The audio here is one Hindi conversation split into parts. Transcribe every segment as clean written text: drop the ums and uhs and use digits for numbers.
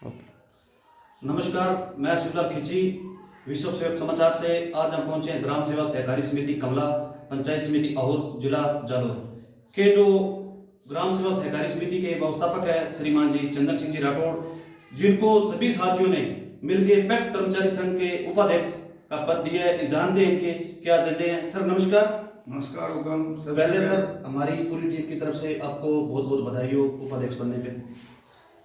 नमस्कार, मैं शिवलाल खिची विश्व सेवक समाचार से। आज हम पहुंचे हैं ग्राम सेवा सहकारी समिति कमला, पंचायत समिति अहूर, जिला जालौर के जो ग्राम सेवा सहकारी समिति के व्यवस्थापक है श्रीमान जी चंदन सिंह जी राठौड़, जिनको सभी साथियों ने मिलकर पैक्स कर्मचारी संघ के उपाध्यक्ष का पद दिया है। जानते हैं इनके क्या एजेंडे हैं। सर नमस्कार। नमस्कार हुकम। पहले सर हमारी पूरी टीम की तरफ से आपको बहुत बहुत बधाई हो उपाध्यक्ष बनने पे।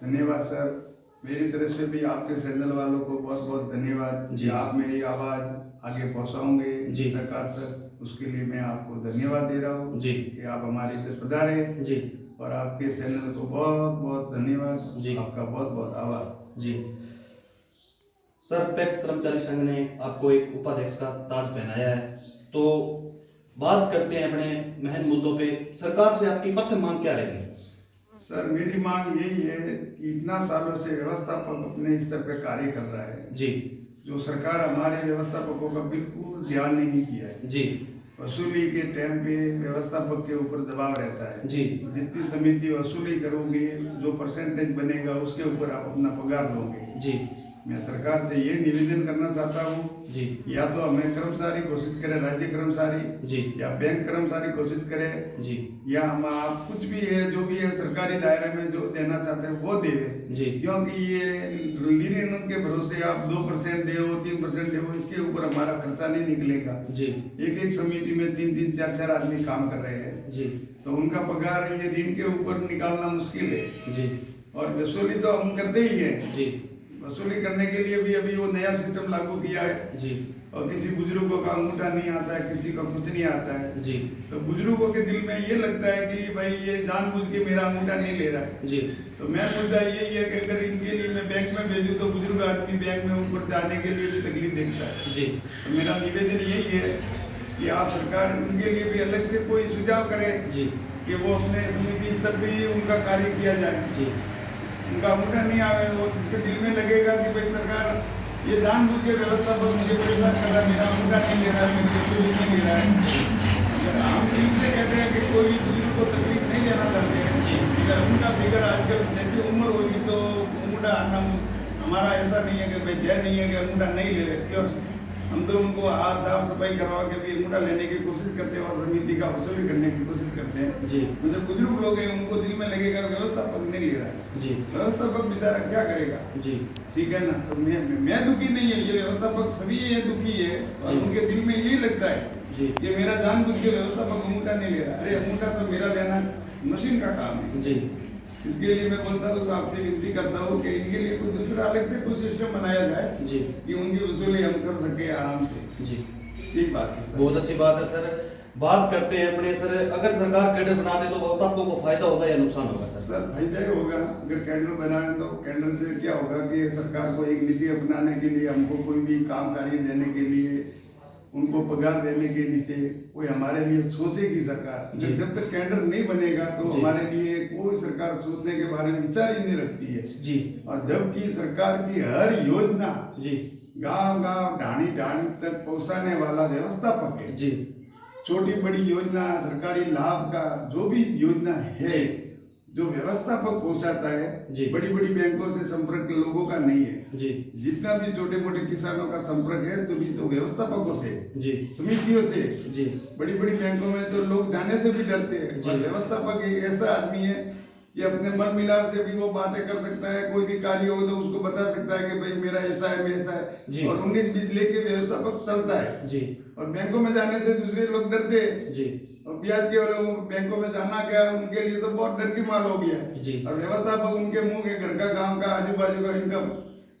धन्यवाद सर। मेरी तरफ से भी आपके चैनल वालों को बहुत बहुत धन्यवाद जी। आप मेरी आवाज़ आगे पहुंचाओगे जी सरकार तक, उसके लिए मैं आपको धन्यवाद दे रहा हूँ जी कि आप हमारी तरफ पधारे जी। और आपके चैनल को बहुत बहुत धन्यवाद जी, आपका बहुत बहुत आभार जी। सर पैक्स कर्मचारी संघ ने आपको एक उपाध्यक्ष का ताज पहनाया है, तो बात करते हैं अपने महन मुद्दों पे। सरकार से आपकी प्रथम मांग क्या रहेगी? सर मेरी मांग यही है कि इतना सालों से व्यवस्थापक अपने स्तर पे कार्य कर रहा है जी, जो सरकार हमारे व्यवस्थापकों का बिल्कुल ध्यान नहीं किया है जी। वसूली के टाइम पे व्यवस्थापक के ऊपर दबाव रहता है जी। जितनी समिति वसूली करोगे, जो परसेंटेज बनेगा उसके ऊपर आप अपना पगार लोगे जी। मैं सरकार से ये निवेदन करना चाहता हूँ जी, या तो हमें कर्मचारी घोषित करें, राज्य कर्मचारी जी, या बैंक कर्मचारी घोषित करें जी, या हम आप कुछ भी है जो भी है सरकारी दायरे में जो देना चाहते हैं वो देवे जी। क्योंकि ये ऋण के भरोसे आप 2% दे 3% दे, इसके ऊपर हमारा खर्चा नहीं निकलेगा जी। एक समिति में 3-3, 4-4 आदमी काम कर रहे हैं जी, तो उनका पगार ये ऋण के ऊपर निकालना मुश्किल है जी। और वसूली तो हम करते ही है जी। वसूली करने के लिए भी अभी वो नया सिस्टम लागू किया है जी। और किसी बुजुर्गों का अंगूठा नहीं आता है, किसी का कुछ नहीं आता है जी। तो बुजुर्गों के दिल में ये लगता है कि भाई ये जानबूझ के मेरा अंगूठा नहीं ले रहा है जी। तो मैं मुद्दा यही है कि अगर इनके लिए मैं बैंक में भेजूँ तो बुजुर्ग आदमी बैंक में ऊपर जाने के लिए भी तकलीफ देखता है जी। तो मेरा निवेदन यही है कि आप सरकार उनके लिए भी अलग से कोई सुझाव करे जी, कि वो अपने समिति स्तर पर ही उनका कार्य किया जाए जी। उनका अंगूठा नहीं आवे, वो उनके दिल में लगेगा कि भाई सरकार ये जानबूझ के व्यवस्थापक मुझे परेशान कर रहा है, मेरा अंगूठा नहीं ले रहा है, मेरी वसूली नहीं ले रहा है। अगर हम दिल से कहते हैं कि कोई भी बुजुर्ग को तकलीफ नहीं देना चाहते हैं जी, अगर अंगूठा फिगर आजकल जैसी उम्र होगी तो अंगूठा आना हमारा ऐसा नहीं है कि भाई जय नहीं है कि अंगूठा नहीं ले रहे, क्यों हम तो उनको हाथ साफ सफाई करवा के भी अंगूठा लेने की कोशिश करते हैं और समिति का वसूली करने की कोशिश करते हैं जी। मुझे बुजुर्ग लोग हैं, उनको दिल में लगेगा व्यवस्थापक नहीं ले रहा है जी, व्यवस्थापक बेचारा क्या करेगा जी, ठीक है ना। तो मैं दुखी नहीं है, ये व्यवस्थापक सभी ये दुखी है और उनके दिल में यही लगता है जी कि मेरा जानबूझ के व्यवस्थापक अंगूठा नहीं ले रहा। अरे अंगूठा तो मेरा लेना मशीन का काम है जी। इसके लिए मैं बोलता हूँ, आपसे विनती करता हूँ कि इनके लिए कोई दूसरा अलग से कोई सिस्टम बनाया जाए जी, कि उनकी वसूली हम कर सके आराम से जी। ठीक बात है, बहुत अच्छी बात है सर। बात करते हैं अपने सर, अगर सरकार कैडर बना दे तो व्यवस्थापकों को फायदा होगा या नुकसान होगा? सर फायदा ही होगा। अगर कैडर बनाए तो कैडर से क्या होगा कि सरकार को एक नीति अपनाने के लिए, हमको कोई भी काम कार्य देने के लिए, उनको पगार देने के नीचे कोई हमारे लिए सोचेगी सरकार। जब तक कैडर नहीं बनेगा तो हमारे लिए कोई सरकार सोचने के बारे में विचार ही नहीं रखती है जी। और जबकि सरकार की हर योजना जी गांव-गांव ढाणी-ढाणी तक पहुंचाने वाला व्यवस्थापक है जी। छोटी बड़ी योजना, सरकारी लाभ का जो भी योजना है जो व्यवस्थापक पहुंचाता है जी। बड़ी बड़ी बैंकों से संपर्क लोगों का नहीं है जी। जितना भी छोटे मोटे किसानों का संपर्क है तो भी तो व्यवस्थापकों से जी, समितियों से जी। बड़ी बड़ी बैंकों में तो लोग जाने से भी डरते हैं और व्यवस्थापक एक ऐसा आदमी है कि अपने मन मिलाप से भी वो बातें कर सकता है। कोई भी कार्य हो तो उसको बता सकता है कि भाई मेरा ऐसा है, मेरा ऐसा है, और 19-20 लेके व्यवस्थापक चलता है जी। और बैंकों में जाने से दूसरे लोग डरते हैं जी। और ब्याज के वाले बैंकों में जाना क्या उनके लिए तो बहुत डर की माल हो गया है जी। और व्यवस्थापक उनके मुंह के घर का, गांव का, आजू बाजू का इनका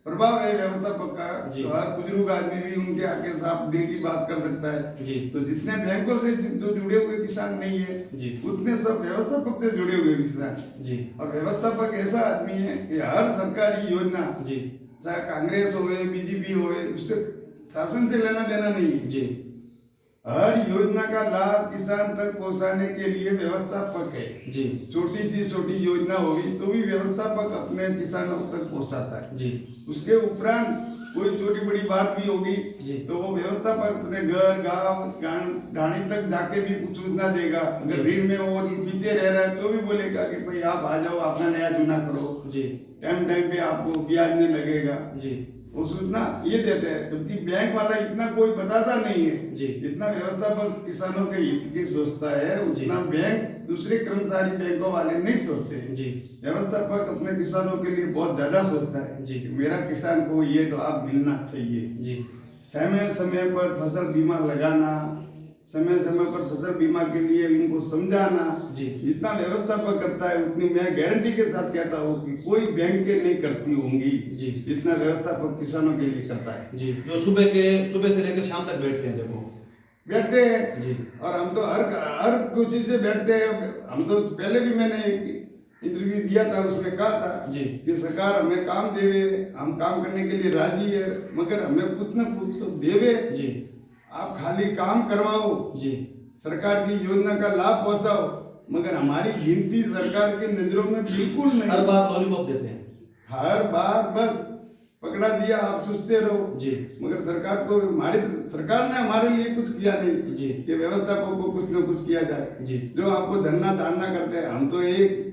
प्रभाव है व्यवस्थापक का। तो हर बुजुर्ग आदमी भी उनके आके साफ दिल की बात कर सकता है जी। तो जितने बैंकों से जो जुड़े हुए किसान नहीं है जी, उतने सब व्यवस्थापक से जुड़े हुए किसान जी। और व्यवस्थापक ऐसा आदमी है कि हर सरकारी योजना जी, चाहे कांग्रेस हो, बीजेपी हो, उससे शासन से लेना देना नहीं है जी। हर योजना का लाभ किसान तक पहुंचाने के लिए व्यवस्थापक है जी। छोटी सी छोटी योजना होगी तो भी व्यवस्थापक अपने किसानों तक पहुंचाता है जी। उसके उपरांत कोई छोटी बड़ी बात भी होगी तो वो व्यवस्थापक अपने घर, गांव, ढाणी तक जाके भी कुछ सूचना देगा। अगर ऋण में वो पीछे रह रहा है तो भी बोलेगा कि भाई आप आ जाओ, अपना नया चुनाव करो। जी, टाइम टाइम पे आपको ब्याज नहीं लगेगा जी, वो सूचना ये देते हैं, जबकि बैंक वाला इतना कोई बताता नहीं है। जी, जितना व्यवस्थापक किसानों के हित की सोचता है उतना बैंक दूसरे कर्मचारी बैंकों वाले नहीं सोचते हैं। जी, व्यवस्थापक अपने किसानों के लिए बहुत ज्यादा सोचता है जी। कि मेरा किसान को ये लाभ मिलना चाहिए। जी, समय समय पर फसल बीमा लगाना, समय समय पर फसल बीमा के लिए इनको समझाना, जी। जितना व्यवस्थापक करता है उतनी मैं गारंटी के साथ कहता हूँ कि कोई बैंक के नहीं करती होंगी जी। जितना व्यवस्थापक किसानों के लिए करता है। जी, जो सुबह से लेकर शाम तक बैठते हैं, देखो बैठते हैं जी, और हम तो हर खुशी से बैठते हैं। हम तो पहले भी मैंने एक इंटरव्यू दिया था, उसमें कहा था जी, कि सरकार हमें काम देवे, हम काम करने के लिए राजी है, मगर हमें कुछ न कुछ तो देवे। जी, आप खाली काम करवाओ, जी, सरकार की योजना का लाभ पहुंचाओ, मगर हमारी गिनती सरकार की नजरों में बिल्कुल हर नहीं। बार लॉलीपॉप देते हैं। हर बार बस पकड़ा दिया, आप सुस्ते रहो। जी, मगर सरकार ने हमारे लिए कुछ किया नहीं जी, कि व्यवस्थापकों को कुछ न कुछ किया जाए। जी, जो आपको धरना धारणा करते हैं, हम तो एक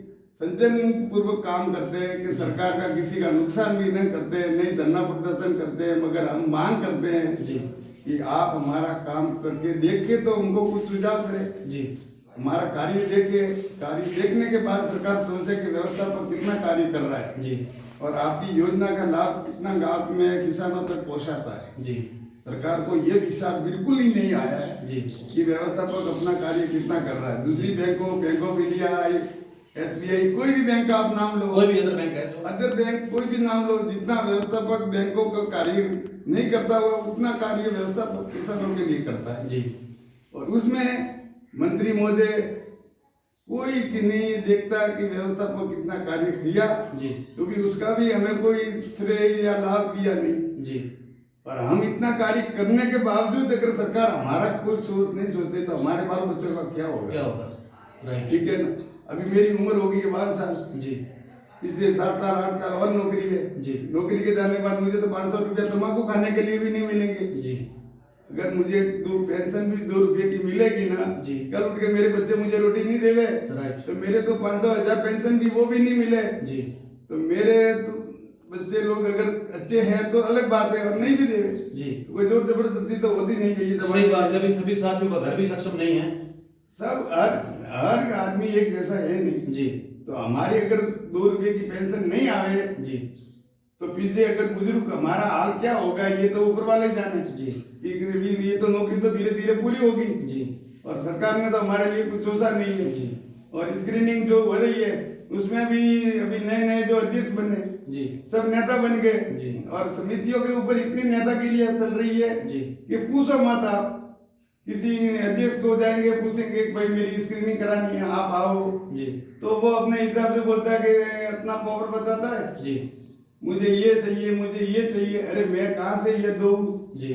संजन पूर्वक काम करते हैं कि सरकार का किसी का नुकसान भी नहीं करते हैं, नहीं धरना प्रदर्शन करते हैं, मगर हम मांग करते हैं जी, कि आप हमारा काम करके देख के तो हमको कुछ सुझाव करें। जी, हमारा कार्य देखने के बाद सरकार सोचे कि व्यवस्थापक कितना कार्य कर रहा है जी, और आपकी योजना का लाभ कितना गांव में किसानों तक पहुंचाता है। जी, सरकार को ये विचार बिल्कुल ही नहीं आया है जी, कि व्यवस्थापक अपना कार्य कितना कर रहा है। दूसरी बैंक ऑफ इंडिया, SBI, कोई भी बैंक का आप नाम लो, कोई भी अदर बैंक है अदर बैंक कोई भी नाम लो, जितना व्यवस्थापक बैंकों का कार्य नहीं करता हुआ उतना कार्य व्यवस्थापक किसानों के लिए करता है। जी, और उसमें मंत्री महोदय कोई कि नहीं देखता कि व्यवस्थापक कितना कार्य किया, जी, क्योंकि उसका भी हमें कोई श्रेय या लाभ दिया नहीं। जी, और हम इतना कार्य करने के बावजूद अगर सरकार हमारा कोई सोच नहीं सोचे तो हमारे बाल बच्चों का क्या होगा? क्या होगा? राइट, ठीक है ना। अभी मेरी उम्र हो गई है 5 साल, जी, पिछले 7 साल 8 साल और नौकरी है। जी, नौकरी के जाने के बाद मुझे तो 500 रुपया तम्बाकू खाने के लिए भी नहीं मिलेंगे। जी, अगर मुझे पेंशन भी 2 रुपये की मिलेगी ना, जी, कल उठ के मेरे बच्चे मुझे रोटी नहीं देवे राइट, तो मेरे तो 500,000 पेंशन भी वो भी नहीं मिले, जी, तो मेरे तो बच्चे लोग अगर अच्छे हैं तो अलग बात है, और नहीं भी देवे जी, तो कोई जोर जबरदस्ती तो होती नहीं है। ये सही बात है। अभी सभी साथियों का घर भी सक्षम नहीं है। सब हर आदमी एक जैसा है नहीं। जी, तो हमारी अगर 2 रुपये की पेंशन नहीं आवे जी, तो पीछे अगर बुजुर्ग हमारा हाल क्या होगा ये तो ऊपर वाले जाने। जी, कि ये तो नौकरी तो धीरे धीरे पूरी होगी जी, और सरकार ने तो हमारे लिए कुछ सोचा नहीं है। जी, और स्क्रीनिंग जो हो रही है उसमें भी अभी नए जो अध्यक्ष बने जी, सब नेता बन गए जी, और समितियों के ऊपर इतनी नेतागिरी चल रही है जी, कि पूछो मत। आप किसी अध्यक्ष को जाएंगे पूछेंगे भाई मेरी स्क्रीनिंग करानी है आप आओ, जी, तो वो अपने हिसाब से बोलता है कि इतना पावर बताता है जी, मुझे ये चाहिए मुझे ये चाहिए। अरे मैं कहाँ से ये दूं? जी,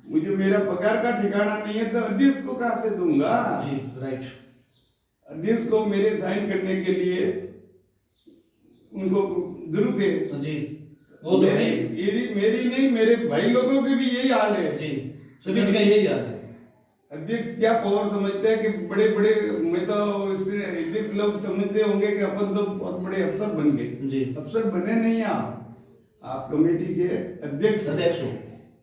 मुझे मेरा पगार का ठिकाना नहीं है तो अध्यक्ष को कहाँ से दूंगा? जी, राइट, अध्यक्ष को मेरे साइन करने के लिए उनको जरूरत है। जी, वो तो है। मेरी नहीं मेरे भाई लोगों के भी यही हाल है। जी, सभी जगह यही हाल है। अध्यक्ष क्या पावर समझते हैं कि बड़े बड़े, मैं तो अध्यक्ष लोग समझते होंगे कि अपन तो बहुत बड़े अफसर बन गए। जी, अफसर बने नहीं आप कमेटी के अध्यक्ष हो।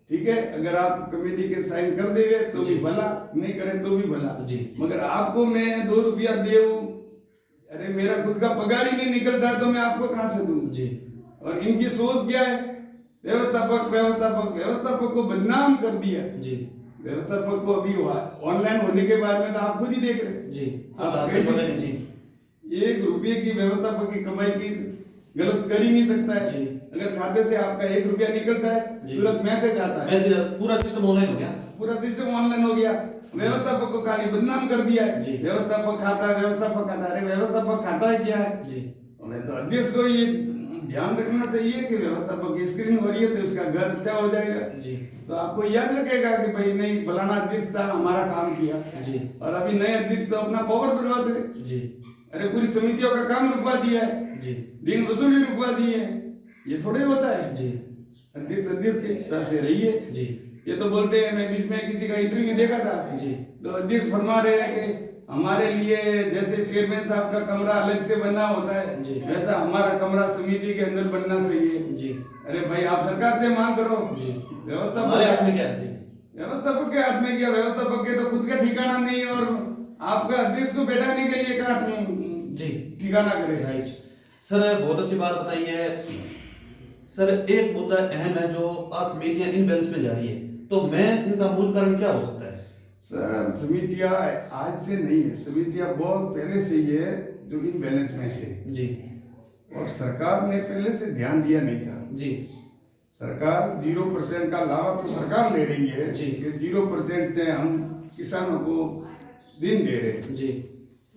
ठीक है, अगर आप कमेटी के साइन कर देंगे तो भी भला, नहीं करें तो भी भला। जी, मगर आपको मैं 2 रुपया देऊं, अरे मेरा खुद का पगार ही नहीं निकलता है तो मैं आपको कहां से दूं? जी, और इनकी सोच क्या है? व्यवस्थापक को बदनाम कर दिया। जी, व्यवस्थापक को अभी ऑनलाइन होने के बाद में तो आप खुद ही देख रहे हैं। जी, आप कैसे जी, 1 रुपये की व्यवस्थापक की कमाई की गलत कर ही नहीं सकता है। जी, अगर खाते से आपका 1 रुपया निकलता है तुरंत मैसेज आता है, मैसेज, पूरा सिस्टम ऑनलाइन हो गया। पूरा सिस्टम ऑनलाइन हो गया। व्यवस्थापक को खाली बदनाम कर दिया है। जी, व्यवस्थापक खाता है, व्यवस्थापक खाता है। अरे व्यवस्थापक खाता है क्या है? जी, उन्हें तो अध्यक्ष को ये ध्यान रखना चाहिए कि व्यवस्थापक की स्क्रीन हो रही है तो उसका घर अच्छा हो जाएगा। जी, तो आपको याद रखेगा कि भाई नहीं फलाना अध्यक्ष था हमारा काम किया। जी, और अभी नए अध्यक्ष तो अपना पावर बढ़वाते। जी, अरे पूरी समितियों का काम रुकवा दिया है, जी, ऋण वसूली रुकवा दी है, ये थोड़े होता है। जी, अध्यक्ष के हिसाब से रहिए। जी, ये तो बोलते हैं, मैं बीच में किसी का इंटरव्यू देखा था जी, तो अध्यक्ष फरमा रहे हैं कि हमारे लिए जैसे चेयरमैन साहब का कमरा अलग से बना होता है, जी। वैसा हमारा कमरा समिति के अंदर बनना चाहिए। जी। अरे भाई आप सरकार से मांग करो। जी। व्यवस्था हमारे हाथ में क्या है? जी। व्यवस्थापक के हाथ में क्या, व्यवस्थापक के तो खुद का ठिकाना नहीं है और आपका अध्यक्ष को बैठाने के लिए कहा जी ठिकाना करे। राइट सर, बहुत अच्छी बात बताई है सर। एक मुद्दा अहम है जो आज समितियां इनबैलेंस में जा रही है, तो मैं इनका मूल कारण क्या हो सकता है? सर समितियां आज से नहीं है, समितियां बहुत पहले से ही है जो इनबैलेंस में है जी। और सरकार ने पहले से ध्यान दिया नहीं था जी। सरकार 0% का लाभ तो सरकार ले रही है जी। कि 0% से हम किसानों को ऋण दे रहे हैं जी।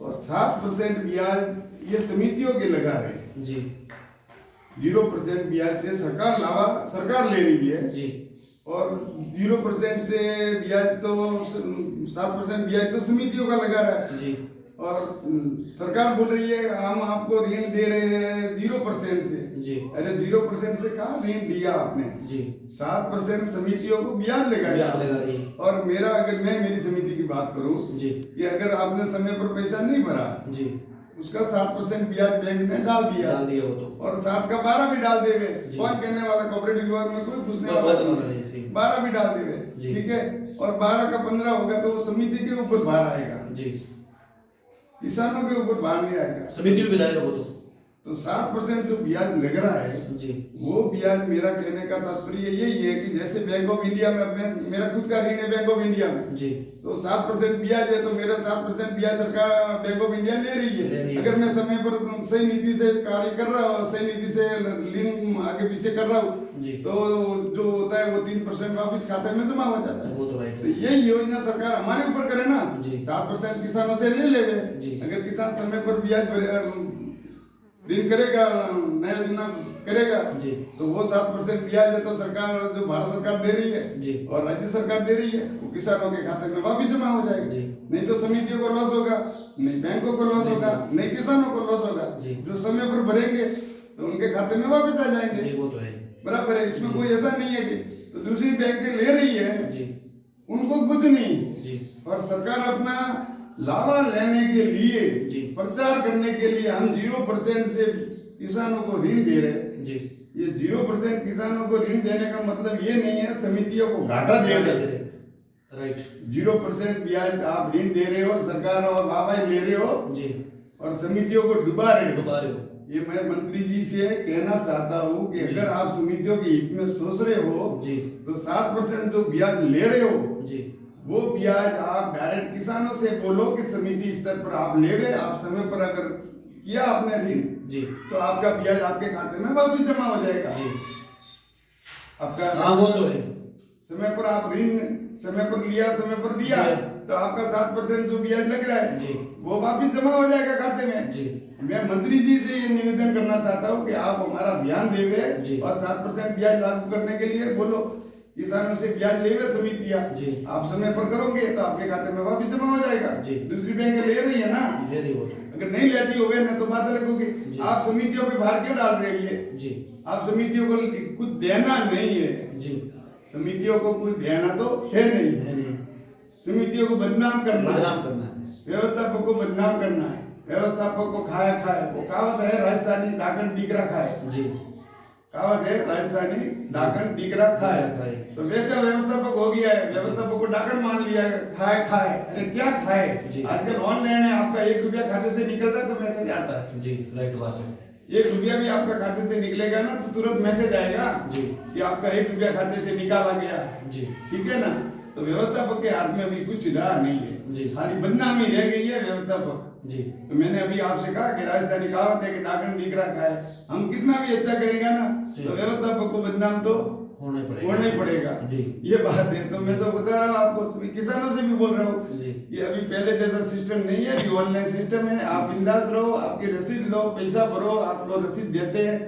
और 7% ब्याज ये समितियों के लगा रहे हैं। जी। 0% ब्याज से सरकार लावा सरकार ले रही है जी। और 0% से ब्याज तो 7% ब्याज तो समितियों का लगा रहा है। जी। और सरकार बोल रही है हम आपको ऋण दे रहे हैं 0% से। जी। अरे 0% से कहाँ ऋण दिया आपने? जी। 7% समितियों को ब्याज लगा रही है। और मेरा अगर मैं मेरी समिति की बात करूं जी कि अगर आपने समय पर पैसा नहीं भरा जी उसका 7% ब्याज बैंक ने डाल दिया वो तो और 7 का 12 भी डाल देवे। कौन कहने वाला? कोऑपरेटिव विभाग में कोई पूछने वाला नहीं, 12 भी डाल देवे, ठीक है। और 12 का 15 होगा तो वो समिति के ऊपर भार आएगा जी, किसानों के ऊपर भार नहीं आएगा, समिति में जाएगा वो तो 7% जो ब्याज लग रहा है जी, वो ब्याज मेरा कहने का तात्पर्य यही है कि जैसे बैंक ऑफ इंडिया में मेरा खुद का ऋण है बैंक ऑफ इंडिया में जी, तो 7% ब्याज है तो मेरा 7% ब्याज सरकार बैंक ऑफ इंडिया ले रही है। अगर मैं समय पर सही नीति से कार्य कर रहा हूँ, सही नीति से ऋण आगे पीछे कर रहा हूँ तो जो होता है वो 3% वापिस खाते में जमा हो जाता है। वो तो राइट। तो यही योजना सरकार हमारे ऊपर करे ना, 7% किसानों से ले लेवे। अगर किसान समय पर ब्याज ऋण करेगा, नया योजना करेगा तो वो 7% ब्याज है तो सरकार जो भारत सरकार दे रही है और राज्य सरकार दे रही है वो किसानों के खाते में वापिस जमा हो जाएगा। नहीं तो समितियों को लॉस होगा, नहीं बैंकों को लॉस होगा, नहीं किसानों को लॉस होगा। जो समय पर भरेंगे तो उनके खाते में वापिस आ जाएंगे। वो तो है बराबर है, इसमें कोई ऐसा नहीं है कि तो दूसरी बैंक ले रही है उनको कुछ नहीं और सरकार अपना लावा लेने के लिए प्रचार करने के लिए हम 0% से किसानों को ऋण दे रहे हैं। ये 0% किसानों को ऋण देने का मतलब ये नहीं है समितियों को घाटा दे रहे। राइट, 0% ब्याज आप ऋण दे रहे हो, सरकार और बाबा ले रहे हो और समितियों को डुबा रहे हो। ये मैं मंत्री जी से कहना चाहता हूँ कि अगर आप समितियों के हित में सोच रहे हो तो 7% जो ब्याज ले रहे हो वो ब्याज आप डायरेक्ट किसानों से बोलो कि समिति स्तर पर आप ले गए, आप समय पर अगर किया आपने ऋण तो आपका ब्याज आपके खाते में वापिस जमा हो जाएगा। आपका वो तो है, समय पर आप ऋण समय पर लिया, समय पर दिया तो आपका 7% जो ब्याज लग रहा है वो वापिस जमा हो जाएगा खाते में। मैं मंत्री जी से ये निवेदन करना चाहता हूँ कि आप हमारा ध्यान देवे और 7% ब्याज लागू करने के लिए बोलो किसानों से ब्याज लेवे समितियां, आप समय पर करोगे तो आपके खाते में वापिस जमा हो जाएगा। दूसरी बैंक ले रही है ना, अगर नहीं लेती हो ना तो बात अलग होगी। आप समितियों पे भार क्यों डाल रही है? आप समितियों को कुछ देना नहीं है, समितियों को कुछ देना तो है नहीं। समितियों को बदनाम करना है, व्यवस्थापक को बदनाम करना है, व्यवस्थापक को खाया खाए। वो कहावत है राजस्थानी डाकन दिकरा खाए, कहावत है राजस्थानी डाकन दिकरा खाए। तो वैसा व्यवस्थापक हो गया है, व्यवस्थापक को डाकन मान लिया है, खाए खाए। अरे क्या खाए? आजकल ऑनलाइन है, आपका 1 रुपया खाते से निकलता है तो मैसेज आता है। राइट बात है, 1 रुपया भी आपका खाते से निकलेगा ना तो तुरंत मैसेज आएगा कि आपका 1 रुपया खाते से निकाला गया, ठीक है ना। तो व्यवस्थापक के हाथ में अभी कुछ रहा नहीं है, खाली बदनामी रह गई है व्यवस्थापक। तो मैंने अभी आपसे कहा कि राजस्थानी कहावत है कि डाकन दिख रहा खाए। हम कितना भी अच्छा करेगा ना तो व्यवस्थापक को बदनाम तो होना ही पड़ेगा। ये बात है। तो मैं तो बता रहा हूँ आपको, किसानों से भी बोल रहा हूँ कि अभी पहले जैसा सिस्टम नहीं है, अभी ऑनलाइन सिस्टम है। आप बिंदास रहो, आपकी रसीद लो, पैसा भरो, आपको रसीद देते हैं।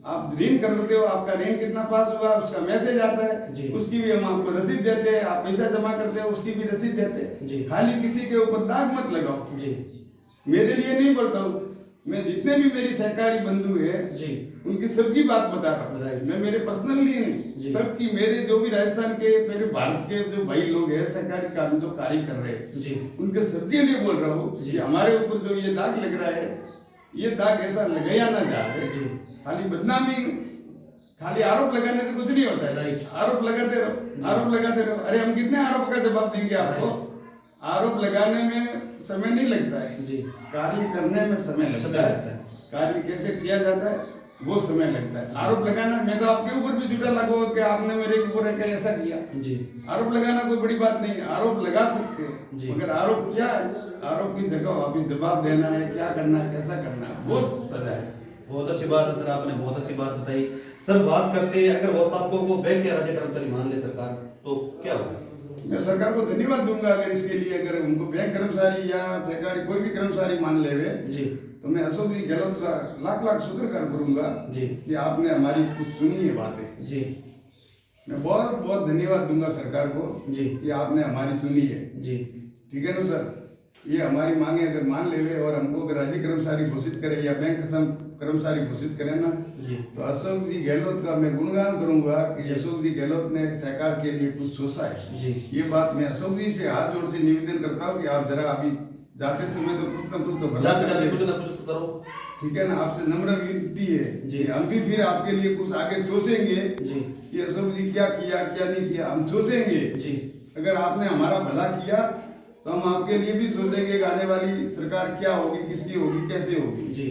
आप ऋण करते हो, आपका ऋण कितना पास हुआ उसका मैसेज आता है, उसकी भी हम आपको रसीद देते हैं। आप पैसा जमा करते हो उसकी भी रसीद देते हैं। खाली किसी के ऊपर दाग मत लगाओ। मेरे लिए नहीं बोलता हूँ, मैं जितने भी मेरी सहकारी बंधु है उनकी सबकी बात बता रहा हूँ। Right. मैं मेरे पर्सनल लिए जी। नहीं, सबकी, मेरे जो भी राजस्थान के, मेरे भारत के जो भाई लोग हैं सरकारी काम जो कार्य कर रहे हैं जी उनके सबके लिए बोल रहा हूँ जी। कि हमारे ऊपर जो ये दाग लग रहा है, ये दाग ऐसा लगाया ना जाए। जी। खाली बदनामी, खाली आरोप लगाने से कुछ नहीं होता है। Right. आरोप लगाते रहो, आरोप लगाते रहो। अरे हम कितने आरोप का जवाब देंगे आपको? Right. आरोप लगाने में समय नहीं लगता है जी कार्य करने में समय लगता है। कार्य कैसे किया जाता है वो समय लगता है। आरोप लगाना, मैं तो आपके ऊपर भी झूठा लगो कि आपने मेरे ऊपर ऐसा किया। जी आरोप लगाना कोई बड़ी बात नहीं है, आरोप लगा सकते हैं, जी। मगर आरोप किया है, आरोप की जगह वापिस जवाब देना है, क्या करना है, कैसा करना है, वो पता है। बहुत अच्छी बात है सर, आपने बहुत अच्छी बात बताई। सर बात करते हैं, अगर व्यवस्थापकों को बैंक या राज्य कर्मचारी मान ले सरकार तो क्या होगा? मैं सरकार को धन्यवाद दूंगा अगर इसके लिए, अगर उनको बैंक कर्मचारी या सरकारी कोई भी कर्मचारी मान लेवे जी तो मैं अशोक जी गहलोत का लाख लाख शुक्र करूंगा जी कि आपने हमारी कुछ सुनी है बातें। जी मैं बहुत बहुत धन्यवाद दूंगा सरकार को जी कि आपने हमारी सुनी है। जी ठीक है ना सर, ये हमारी मांगे अगर मान लेवे और हमको अगर राज्य कर्मचारी घोषित करे या बैंक कर्मचारी घोषित करे ना, जी तो अशोक जी गहलोत का मैं गुणगान करूंगा कि जी। अशोक जी गहलोत ने सरकार के लिए कुछ सोचा है। जी ये बात मैं अशोक जी से हाथ जोड़ से निवेदन करता हूँ कि आप जरा अभी जाते समय तो कुछ ना कुछ तो भला जाते जाते करिए। कुछ ना कुछ तो करो। ठीक है ना, आपसे नम्र विनती है जी। कि हम भी फिर आपके लिए कुछ आगे सोचेंगे जी कि अशोक जी क्या किया क्या नहीं किया, हम सोचेंगे। जी अगर आपने हमारा भला किया तो हम आपके लिए भी सोचेंगे कि आने वाली सरकार क्या होगी, किसकी होगी, कैसे होगी। जी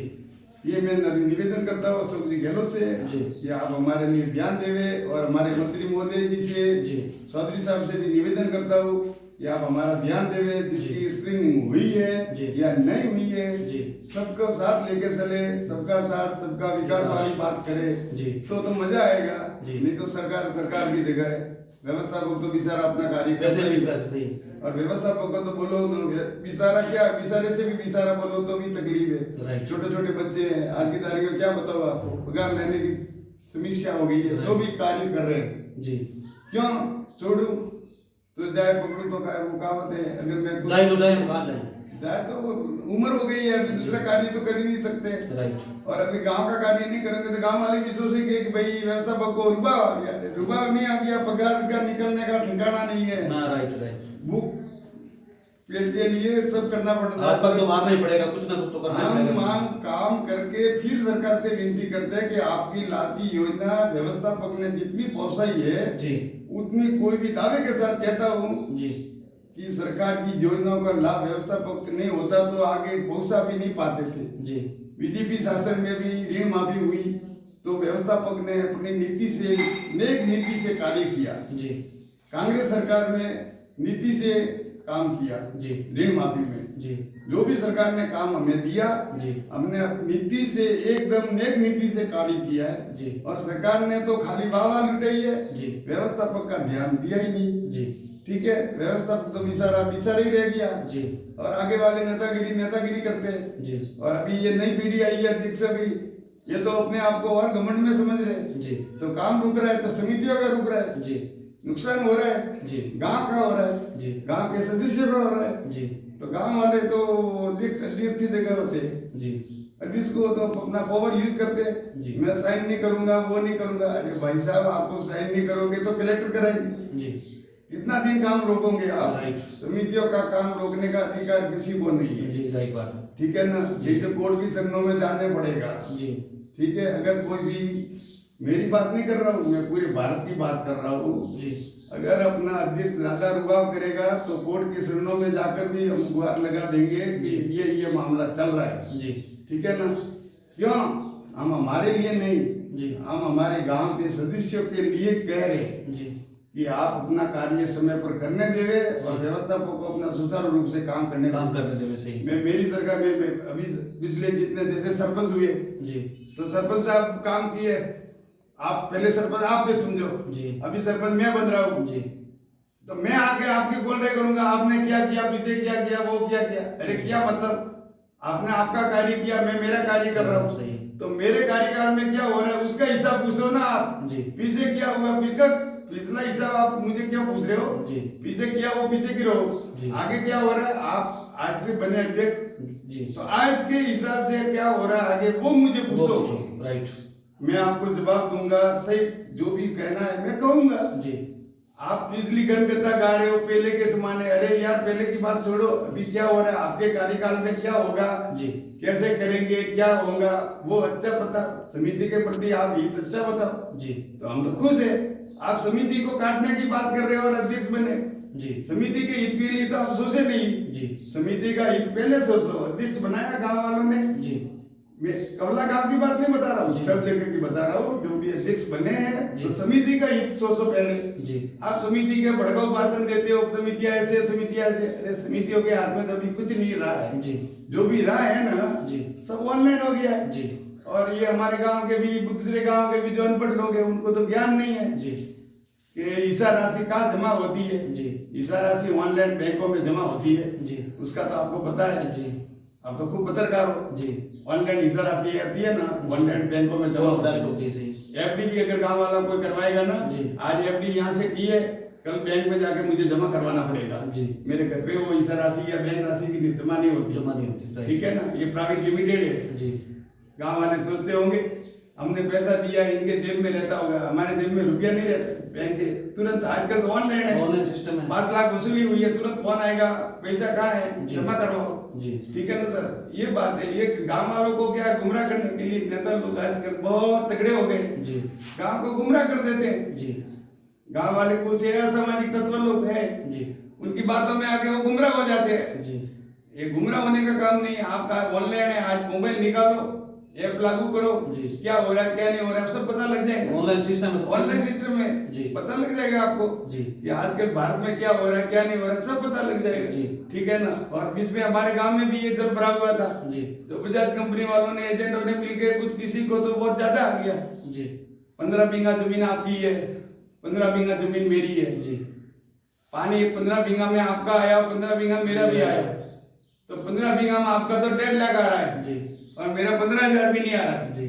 ये मैं निवेदन करता हूँ अशोक जी गहलोत से जी। कि आप हमारे लिए ध्यान देवे, और हमारे मंत्री महोदय जी से, जी। चौधरी साहब से भी निवेदन करता हूँ कि आप हमारा ध्यान देवे, जिसकी स्क्रीनिंग हुई है जी। या नहीं हुई है, जी। सबका साथ लेके चले, सबका साथ सबका विकास वाली बात करे जी। तो मजा आएगा। जी। नहीं तो सरकार की जगह है, व्यवस्थापक तो बेचारा अपना कार्य वैसे करता भी ही सर सही और व्यवस्थापक को तो बोलो तो बेचारा क्या, बेचारे से भी बेचारा बोलो तो भी तकलीफ है। Right. छोटे छोटे बच्चे हैं, आज की तारीख में क्या बताओ आपको, पगार लेने की समस्या हो गई है, Right. तो भी कार्य कर रहे हैं। जी क्यों छोड़ू तो जाए, पकड़ू तो काय, वो कहावत है, अगर मैं जाए तो जाए, हम कहाँ जाए? जाए तो वो उम्र हो गई है, अभी दूसरा कार्य तो कर ही नहीं सकते। राइट और अभी गांव का कार्य नहीं करेंगे तो गांव वाले भी सोचेंगे कि भाई व्यवस्थापक को रुबाब आ गया, रुबाब नहीं आ गया, पगार का निकलने का ठिकाना नहीं है, ना राइट राइट भूख पेट के लिए सब करना पड़ता हाथ पर तो मारना ही पड़ेगा, कुछ ना कुछ तो करना ही हम पड़ेगा। काम करके फिर सरकार से विनती करते हैं कि आपकी लाठी योजना व्यवस्थापक ने जितनी पहुंचाई है जी उतनी कोई भी दावे के साथ कहता हूँ जी कि सरकार की योजनाओं का लाभ व्यवस्थापक नहीं होता तो आगे पहुंचा भी नहीं पाते थे। जी बीजेपी शासन में भी ऋण माफी हुई तो व्यवस्थापक ने अपनी नीति से, नेक नीति से कार्य किया। जी कांग्रेस सरकार में नीति से काम किया जी ऋण माफी में। जी जो भी सरकार ने काम हमें दिया, जी हमने नीति से एकदम नेक नीति से कार्य किया है। जी और सरकार ने तो खाली वाहवा लुटाई है, जी व्यवस्थापक का ध्यान दिया ही नहीं। जी ठीक है, व्यवस्थापक तो बेचारा ही रह गया जी और आगे वाले नेतागिरी करते हैं। जी और अभी ये नई पीढ़ी आई है अध्यक्ष की, ये तो अपने आप को और घमंड में समझ रहे हैं। जी तो काम रुक रहा है तो समितियों का रुक रहा है, जी नुकसान हो रहा है, जी गांव का हो रहा है, जी गांव के सदस्यों का हो रहा है। जी तो गांव वाले तो अध्यक्ष की जगह होते हैं, जी अध्यक्ष को तो अपना पावर यूज करते हैं। जी। मैं साइन नहीं करूंगा, वो नहीं करूंगा। अरे भाई साहब, आपको साइन नहीं करोगे तो कलेक्टर कराएंगे। जी कितना दिन काम रोकोगे आप? राइट। समितियों का काम रोकने का अधिकार किसी को नहीं है। जी राइट बात। ठीक है ना, ये तो कोर्ट की शरणों में जाने पड़ेगा। जी ठीक है, अगर कोई भी, मेरी बात नहीं कर रहा हूँ, मैं पूरे भारत की बात कर रहा हूँ। जी अगर अपना अध्यक्ष ज्यादा रुबाव करेगा तो कोर्ट की शरणों में जाकर भी हम गुहार लगा देंगे कि ये मामला चल रहा है। जी ठीक है ना, क्यों? हम हमारे लिए नहीं, जी हम हमारे गांव के सदस्यों के लिए कह रहे हैं जी कि आप अपना कार्य समय पर करने देवे और व्यवस्थापकों को अपना सुचारू रूप से काम करने देवे। सही। मैं मेरी सरकार में अभी पिछले जितने जैसे सरपंच हुए जी तो सरपंच साहब काम किए, आप पहले सरपंच आप दे समझो जी अभी सरपंच मैं बन रहा हूँ जी तो मैं आके आपकी कॉल नहीं करूंगा आपने क्या किया, पीछे क्या किया, वो क्या किया। अरे क्या मतलब, आपने आपका कार्य किया, मैं मेरा कार्य कर रहा हूँ। सही। तो मेरे कार्यकाल में क्या हो रहा है उसका हिसाब पूछो ना आप। जी पीछे क्या हुआ, पिछला हिसाब आप मुझे क्यों पूछ रहे हो? जी पीछे किया वो पीछे की रहो, जी। आगे क्या हो रहा है, आप आज से बने अध्यक्ष जी तो आज के हिसाब से क्या हो रहा है आगे वो मुझे पूछो। राइट। मैं आपको जवाब दूंगा, सही जो भी कहना है मैं कहूंगा जी। आप बिजली गणगता गा रहे हो पहले के जमाने, अरे यार पहले की बात छोड़ो, अभी क्या हो रहा है, आपके कार्यकाल में क्या होगा जी। कैसे करेंगे क्या होगा वो अच्छा पता, समिति के प्रति आप हित अच्छा बताओ जी। तो हम तो खुश है। आप समिति को काटने की बात कर रहे हो और अध्यक्ष बने जी। समिति के हित के लिए तो आप सोचे नहीं जी। समिति का हित पहले सोचो, अध्यक्ष बनाया गांव वालों ने जी। मैं कवला गांव की बात नहीं बता रहा हूँ, सब जगह की बता रहा हूँ, जो भी अध्यक्ष बने हैं तो समिति का हित सोचो पहले जी। आप समिति के भड़काऊ भाषण देते हो, समितियां ऐसे समितियां ऐसे, अरे समितियों के हाथ में तो अभी कुछ नहीं रहा है जी। जो भी रहा है ना जी। सब ऑनलाइन हो गया है जी। और ये हमारे गांव के भी दूसरे गांव के भी जो अनपढ़ लोग हैं उनको तो ज्ञान नहीं है जी। कि ईसा राशि कहाँ जमा होती है जी। ईसा राशि ऑनलाइन बैंकों में जमा होती है जी। उसका तो आपको पता है जी। आप तो खूब पत्रकार हो जी। ऑनलाइन ईसा राशि आती है ना ऑनलाइन बैंकों में जमा होती है। एफडी भी अगर गांव वाला कोई करवाएगा ना आज एफडी यहाँ से की है कल बैंक में जाके मुझे जमा करवाना पड़ेगा जी। मेरे घर पे वो ईसा राशि या बैंक राशि की जमा नहीं होती ठीक है ना, ये प्राइवेट लिमिटेड है जी। गांव वाले सोचते होंगे हमने पैसा दिया इनके जेब में रहता होगा, हमारे जेब में रुपया नहीं रहता, बैंक के तुरंत आजकल तो ऑनलाइन है, ऑनलाइन सिस्टम है, 5 लाख वसूली हुई है तुरंत फोन आएगा पैसा कहाँ है जमा करवाओ जी। ठीक है ना सर, ये बात है। ये गांव वालों को क्या गुमराह करने के लिए नेता लोग आजकल बहुत तगड़े हो गए जी, गांव को गुमराह कर देते हैं जी। गांव वाले कुछ असामाजिक तत्व लोग हैं जी, उनकी बातों में आके वो गुमराह हो जाते हैं जी। ये गुमराह होने का काम नहीं है, आपका ऑनलाइन है, आज मोबाइल निकालो ऐप लागू करो जी, क्या हो रहा है क्या नहीं हो रहा है सब पता लग जाएगा ऑनलाइन सिस्टम में जी, पता लग जाएगा आपको जी कि आजकल भारत में क्या हो रहा है क्या नहीं हो रहा है सब पता लग जाएगा जी ठीक है ना। और बीच में हमारे गांव में भी ये जल भरा हुआ था जी, तो बजाज कंपनी वालों ने एजेंटों ने मिलकर कुछ किसी को तो बहुत ज्यादा आ गया जी, 15 बीघा जमीन आपकी है 15 बीघा जमीन मेरी है जी, पानी 15 बीघा में आपका आया 15 बीघा मेरा भी आया, तो 15 बीघा में आपका तो 1.5 लाख आ रहा है जी, और मेरा 15,000 भी नहीं आ रहा है जी।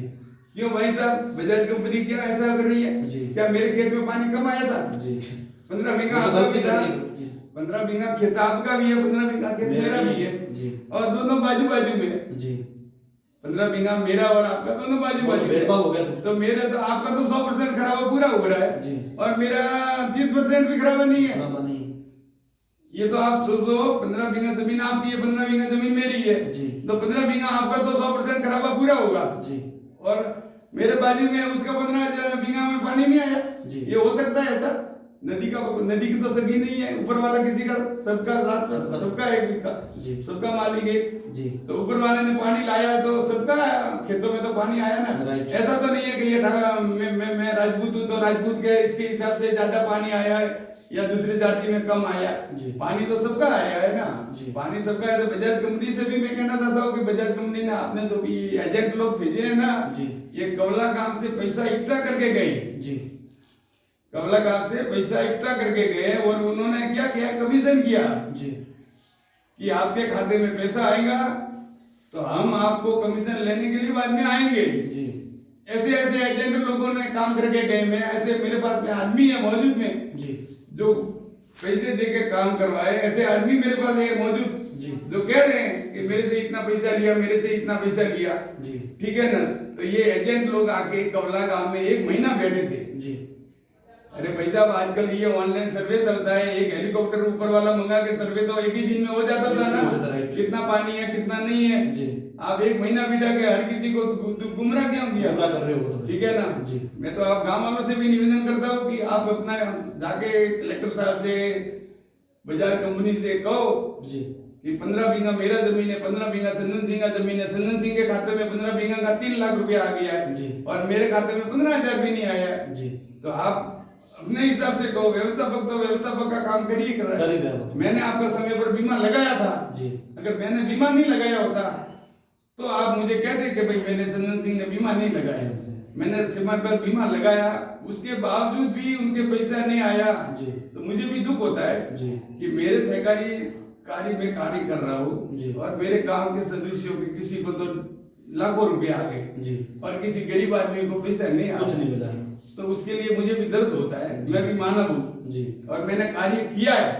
क्यों भाई साहब बजाज कंपनी क्या ऐसा कर रही है जी, क्या मेरे खेत में पानी कम आया था जी, 15 बीघा आपका भी था 15 बीघा खेत आपका भी है 15 बीघा खेत मेरा भी है जी, और दोनों बाजू बाजू में जी, 15 बीघा मेरा और आपका दोनों बाजू बाजू हो गया, तो मेरा तो आपका तो 100% खराबा पूरा हो रहा है जी, और मेरा 30% भी खराबा नहीं है। ये तो आप सोचो 15 बीघा जमीन आपकी है 15 बीघा जमीन मेरी है जी, तो 15 बीघा आपका तो 100% खराबा पूरा होगा जी, और मेरे बाजू में उसका 15 बीघा में पानी नहीं आया जी, ये हो सकता है ऐसा? नदी की तो सगी नहीं है, ऊपर वाला किसी का सबका साथ सबका एक जी, सबका मालिक है जी, तो ऊपर वाले ने पानी लाया तो सबका खेतों में तो पानी आया ना। ऐसा तो नहीं है कि ये मैं राजपूत हूँ तो राजपूत के इसके हिसाब से ज्यादा पानी आया है या दूसरी जाति में कम आया जी, पानी तो सबका आया है ना जी, पानी सबका है। तो बजाज कंपनी से भी मैं कहना चाहता हूँ कि बजाज कंपनी ने आपने तो भी एजेंट लोग भेजे हैं ना जी, ये कवला गांव से पैसा इकट्ठा करके गए जी, कवला गांव से पैसा इकट्ठा करके गए और उन्होंने क्या किया कमीशन किया जी, कि आपके खाते में पैसा आएगा तो हम आपको कमीशन लेने के लिए बाद में आएंगे जी। ऐसे ऐसे एजेंट लोगों ने काम करके गए, मैं ऐसे मेरे पास में आदमी है मौजूद में जी, जो पैसे दे के काम करवाए, ऐसे आदमी मेरे पास है मौजूद जी, जो कह रहे हैं कि मेरे से इतना पैसा लिया मेरे से इतना पैसा लिया जी, ठीक है ना। तो ये एजेंट लोग आके कवला गांव में 1 महीना बैठे थे जी। अरे भाई साहब आजकल ये ऑनलाइन सर्वे चलता है, एक हेलीकॉप्टर ऊपर वाला मंगा के सर्वे तो एक ही दिन में हो जाता था ना, कितना पानी है कितना नहीं है जी। आप 1 महीना बिठा के हर किसी को गुमराह क्यों किया कर रहे हो ठीक है ना जी। मैं तो आप गांव वालों से भी निवेदन करता हूँ कि आप अपना जाके कलेक्टर साहब से बजाज कंपनी से कहो जी कि 15 बीघा मेरा जमीन है 15 बीघा चंदन सिंह का जमीन है, चंदन सिंह के खाते में 15 बीघा का 3 लाख रुपया आ गया है जी, और मेरे खाते में 15,000 भी नहीं आया जी। तो आप अपने हिसाब से कहो, व्यवस्थापक का काम करिए कर रहा है। मैंने आपका समय पर बीमा लगाया था जी, अगर मैंने बीमा नहीं लगाया होता तो आप मुझे कहते कि भाई मैंने चंदन सिंह ने बीमा नहीं लगाया, मैंने समय पर बीमा लगाया, उसके बावजूद भी उनके पैसा नहीं आया जी, तो मुझे भी दुख होता है जी कि मेरे सहकारी कार्य में कार्य कर रहा हूँ और मेरे गांव के सदस्यों के किसी को तो लाखों रुपए आ गए जी, और किसी गरीब आदमी को पैसा नहीं आया, कुछ नहीं मिला, तो उसके लिए मुझे भी दर्द होता है। मैं भी मानव हूँ जी, और मैंने कार्य किया है,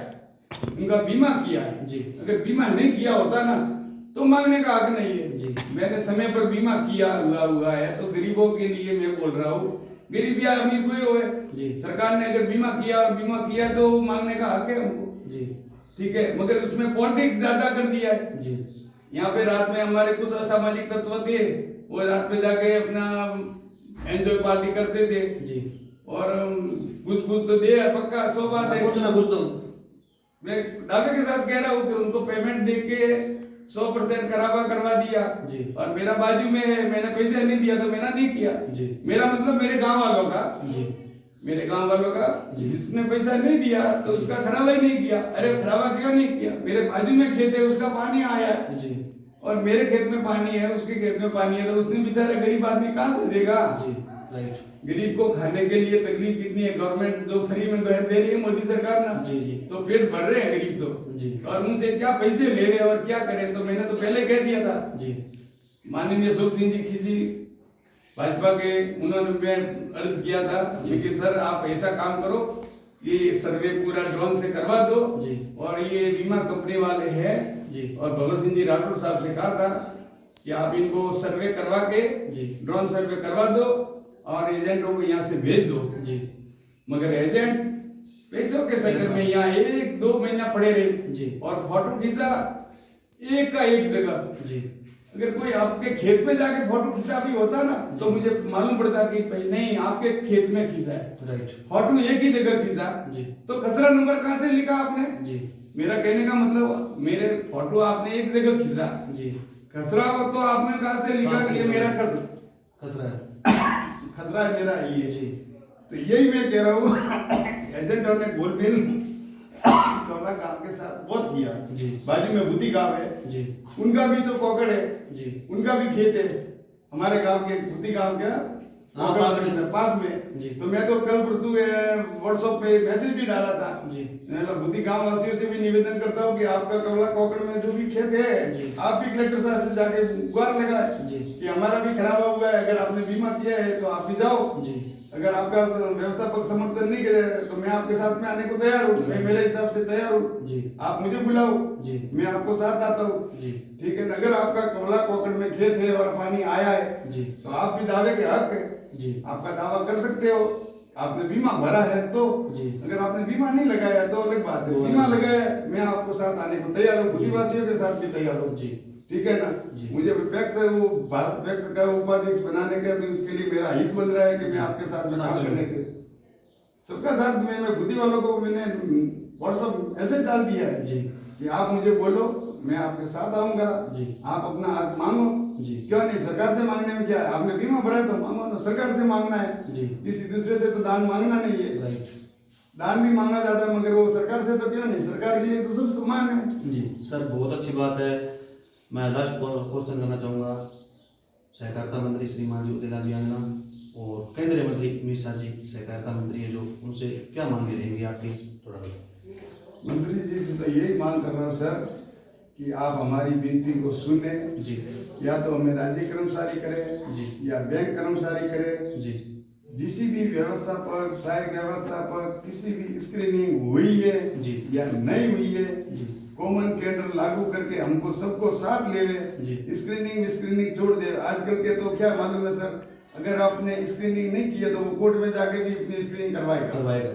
उनका बीमा किया है जी। अगर बीमा नहीं किया होता ना तो मांगने का हक नहीं है जी। मैंने समय पर बीमा किया हुआ है, तो गरीबों के लिए मैं बोल रहा हूँ, गरीब या अमीर कोई हो जी। सरकार ने अगर बीमा किया तो मांगने का हक है हमको जी। ठीक है, मगर उसमें पॉलिटिक्स ज्यादा कर दिया है जी। यहाँ पे रात में हमारे कुछ असामाजिक तत्व थे, वो रात में जाके अपना एंजॉय पार्टी करते थे जी। और कुछ तो दे पक्का 100 बात है, कुछ ना कुछ तो मैं दावे के साथ कह रहा हूँ कि उनको पेमेंट दे के 100% करवा दिया जी। और मेरा बाजू में है, मैंने पैसे नहीं दिया तो मैंने नहीं किया जी। मेरा मतलब मेरे गांव वालों का जी। मेरे गांव वालों का जी। जिसने पैसा नहीं दिया तो उसका खराबा ही नहीं किया। अरे खराबा क्यों नहीं किया, मेरे बाजू में खेत है उसका पानी आया जी। और मेरे खेत में पानी है उसके खेत में पानी है, तो उसने बेचारा गरीब आदमी कहाँ से देगा। जी। राइट। गरीब को खाने के लिए तकलीफ कितनी है, गवर्नमेंट जो फ्री में दे रही है मोदी सरकार ना, जी। जी। तो पेट भर रहे हैं गरीब तो जी। और उनसे क्या पैसे ले रहे और क्या करें। तो मैंने तो पहले कह दिया था जी। माननीय सुख सिंह जी खीसी भाजपा के, उन्होंने मैं अर्ज किया था कि सर आप ऐसा काम करो कि सर्वे पूरा ड्रोन से करवा दो जी। और ये बीमा कंपनी वाले हैं जी। और भगत सिंह जी राठौर साहब से कहा था कि आप इनको सर्वे करवा के जी। ड्रोन सर्वे करवा दो और एजेंटों को यहाँ से भेज दो। जी। मगर एजेंट पैसों के चक्कर में यहाँ 1-2 महीना पड़े रहे जी। और फोटो खींचा एक का एक जगह। जी। अगर कोई आपके खेत में जाके फोटो खींचा भी होता ना तो मुझे मालूम पड़ता कि भाई नहीं आपके खेत में खींचा है, राइट। फोटो एक ही जगह खींचा जी। तो कचरा नंबर कहाँ से लिखा आपने। जी। मेरा कहने का मतलब मेरे फोटो आपने एक जगह खींचा, जी। खसरा हो तो आपने कहाँ से लिखा कि ये मेरा खसरा है। खसरा है मेरा ये। जी। तो यही मैं कह रहा हूँ एजेंटों ने गोलमेल कमला गांव के साथ बहुत किया। जी। बाजू में बुद्धि गांव है, जी। उनका भी तो पॉकेट है, जी। उनका भी खेत है हमारे गांव के बुद्धि गांव के हाँ, पास में। जी। तो मैं तो कल परसों व्हाट्सएप पे मैसेज भी डाला था। जी। मैं बुद्धि गांव वासियों से भी निवेदन करता हूँ कि आपका कमला कोकड़ में जो भी खेत है जी। आप भी कलेक्टर साहब से जाके गुहार लगाए जी। कि हमारा भी खराब हुआ है, अगर आपने बीमा किया है तो आप भी जाओ। जी। अगर आपका व्यवस्थापक समर्थन नहीं करे तो मैं आपके साथ में आने को तैयार हूँ, मैं मेरे हिसाब से तैयार हूँ। जी। आप मुझे बुलाओ, जी। मैं आपको साथ आता हूँ। जी। ठीक है, अगर आपका कमला कोकड़ में खेत है और पानी आया है जी। तो आप भी दावे के हक है, जी। आपका दावा कर सकते हो। आपने बीमा भरा है तो जी। अगर आपने बीमा नहीं लगाया तो अलग बात है, बीमा लगाया है मैं आपको साथ आने को तैयार हूँ, खुशीवासियों के साथ भी तैयार हूँ। जी। ठीक है ना। जी। मुझे पैक्स वो भारत पैक्स का उपाध्यक्ष बनाने का तो इसके लिए मेरा हित बन रहा है कि मैं आपके साथ में काम करने के सबका साथ में मैं बुद्धि वालों को मैंने व्हाट्सएप मैसेज डाल दिया है जी। कि आप मुझे बोलो मैं आपके साथ आऊंगा। जी। आप अपना हक मांगो। जी। क्यों नहीं, सरकार से मांगने में क्या है, आपने बीमा भरा है तो मांगो ना, सरकार से मांगना है। जी। किसी दूसरे से तो दान मांगना नहीं है। राइट। दान भी मांगा जाता है मगर वो सरकार से तो क्यों नहीं, सरकार के लिए तो सब समान है। जी सर, बहुत अच्छी बात है। मैं लास्ट क्वेश्चन करना चाहूँगा सहकारिता मंत्री श्रीमान ज्योतिलाल यादव और केंद्रीय मंत्री अमित शाह जी सहकारिता मंत्री है जो, उनसे क्या मांगे रहेंगी आपकी? थोड़ा मंत्री जी से तो यही मांग कर रहा हूँ सर कि आप हमारी विनती को सुने। जी। या तो हमें राज्य कर्मचारी करे जी। या बैंक कर्मचारी करे। जी। जिसी भी व्यवस्था पर सहायक व्यवस्था पर किसी भी स्क्रीनिंग हुई है जी। या नहीं हुई है, जी। कॉमन कैडर लागू करके हमको सबको साथ लेवे। जी। स्क्रीनिंग छोड़ दे। आजकल के तो क्या मालूम है सर, अगर आपने स्क्रीनिंग नहीं किया तो वो कोर्ट में जाके भी अपनी स्क्रीनिंग करवाएगा,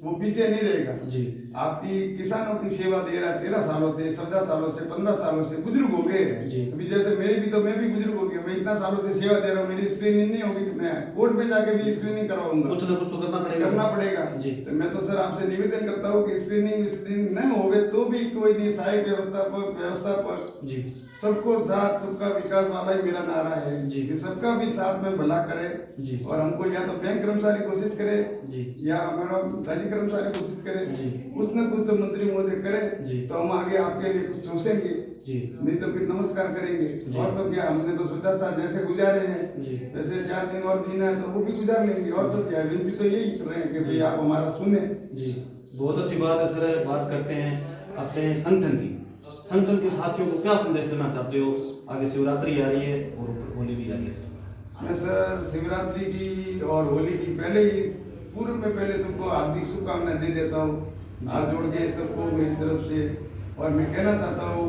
वो पीछे नहीं रहेगा। जी। आपकी किसानों की सेवा दे रहा है 13 सालों से, 14 सालों से, 15 सालों से, बुजुर्ग हो गए हैं। जी। अभी जैसे मेरी भी तो मैं भी बुजुर्ग हो गया, मैं इतना सालों से सेवा दे रहा हूँ, मेरी स्क्रीनिंग नहीं होगी, मैं कोर्ट में जाके भी स्क्रीनिंग करवाऊंगा। कुछ ना कुछ तो करना पड़ेगा। जी। तो मैं तो सर आपसे निवेदन करता हूँ कि स्क्रीनिंग नहीं होवे तो भी कोई नहीं, सहायक व्यवस्था पर जी। सबको साथ सबका विकास वाला ही मेरा नारा है जी। कि सबका भी साथ में भला करे। जी। और हमको या तो बैंक कर्मचारी घोषित करे जी। या हमारा राज्य कर्मचारी घोषित करे। जी। कुछ न कुछ तो मंत्री महोदय करे जी। तो हम आगे आपके लिए कुछ सोचेंगे। जी। नहीं तो फिर नमस्कार करेंगे। जी। और तो क्या, हमने तो सोचा सर जैसे गुजारे हैं जी। वैसे 4 दिन और जीना है तो वो भी गुजार लेंगे। और तो क्या, विनती तो यही कर रहे हैं कि भाई आप हमारा सुने। जी, बहुत अच्छी बात है सर। बात करते हैं अपने संगठन के साथियों को क्या संदेश देना चाहते हो? आगे शिवरात्रि आ रही है और होली भी आ रही है सर। मैं सर शिवरात्रि की और होली की पहले ही पूर्व में पहले सबको हार्दिक शुभकामनाएं दे देता हूँ हाथ जोड़ के सबको मेरी तरफ से। और मैं कहना चाहता हूँ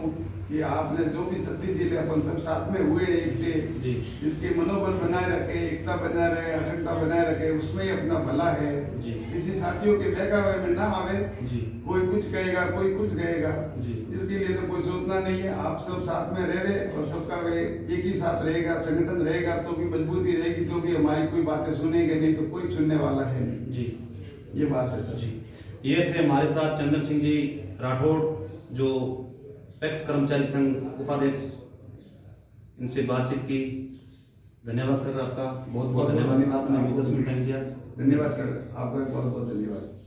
कि आपने जो भी 36 जिले अपन सब साथ में हुए एकटे जी इसके मनोबल बनाए रखे, एकता बनाए रहे, अखंडता बनाए रखे, उसमें ही अपना भला है जी किसी साथियों के बहकावे में ना आवे। जी कोई कुछ कहेगा, कोई कुछ कहेगा, जी इसके लिए तो कोई सोचना नहीं है। आप सब साथ में रहे और सबका एक ही साथ रहेगा, संगठन रहेगा तो भी मजबूती रहेगी, तो भी हमारी कोई बातें सुनेंगे, नहीं तो कोई सुनने वाला है नहीं। जी ये बात है सर। जी ये थे हमारे साथ चंद्र सिंह जी राठौड़, जो पैक्स कर्मचारी संघ उपाध्यक्ष, इनसे बातचीत की। धन्यवाद सर, आपका बहुत बहुत धन्यवाद, आपने हमें 10 मिनट टाइम दिया। धन्यवाद सर, आपका बहुत बहुत धन्यवाद।